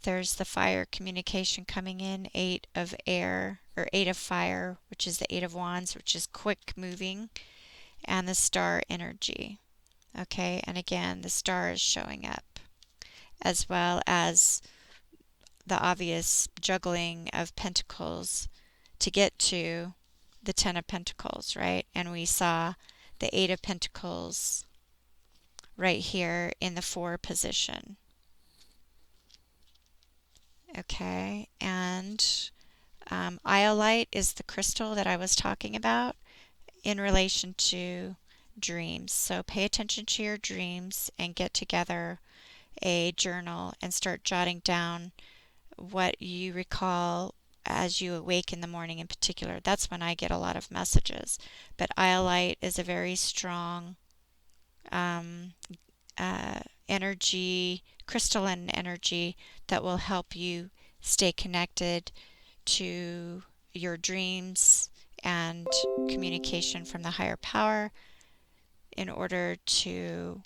There's the fire communication coming in, 8 of air, or 8 of fire, which is the 8 of wands, which is quick moving, and the star energy. Okay, and again, the star is showing up, as well as the obvious juggling of pentacles to get to the 10 of Pentacles, right? And we saw the 8 of Pentacles right here in the 4 position. Okay, and iolite is the crystal that I was talking about in relation to dreams. So pay attention to your dreams and get together a journal and start jotting down what you recall as you awake in the morning in particular. That's when I get a lot of messages. But iolite is a very strong energy, crystalline energy that will help you stay connected to your dreams and communication from the higher power in order to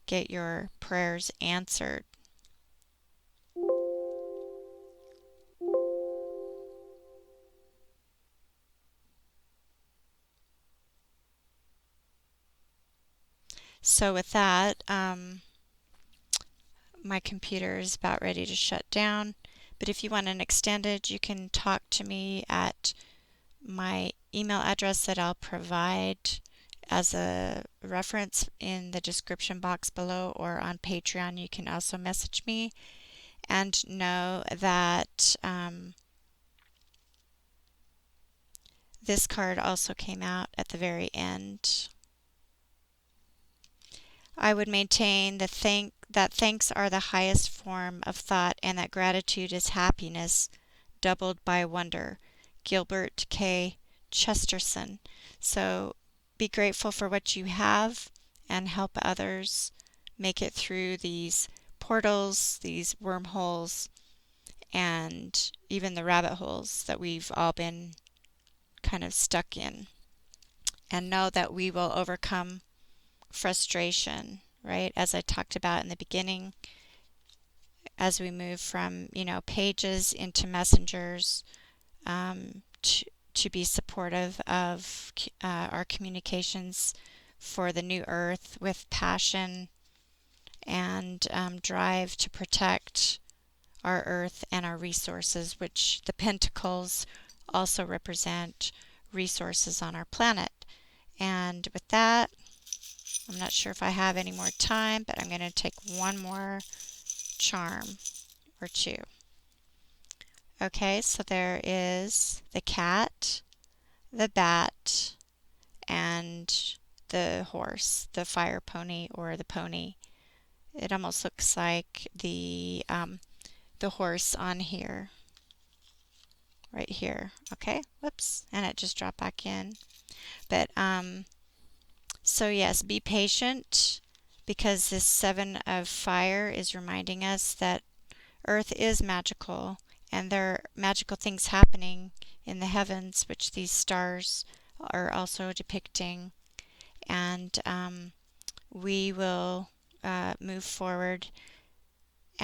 get your prayers answered. So with that, my computer is about ready to shut down. But if you want an extended, you can talk to me at my email address that I'll provide as a reference in the description box below, or on Patreon. You can also message me. And know that this card also came out at the very end. I would maintain that thanks are the highest form of thought, and that gratitude is happiness doubled by wonder. Gilbert K. Chesterton. So be grateful for what you have and help others make it through these portals, these wormholes, and even the rabbit holes that we've all been kind of stuck in. And know that we will overcome frustration, right? As I talked about in the beginning, as we move from, pages into messengers, to be supportive of our communications for the new earth with passion and drive to protect our earth and our resources, which the pentacles also represent resources on our planet. And with that, I'm not sure if I have any more time, but I'm going to take one more charm or two. Okay, so there is the cat, the bat, and the horse, the fire pony or the pony. It almost looks like the horse on here, right here. Okay, whoops, and it just dropped back in. But so yes, be patient, because this 7 of fire is reminding us that Earth is magical, and there are magical things happening in the heavens, which these stars are also depicting. And we will move forward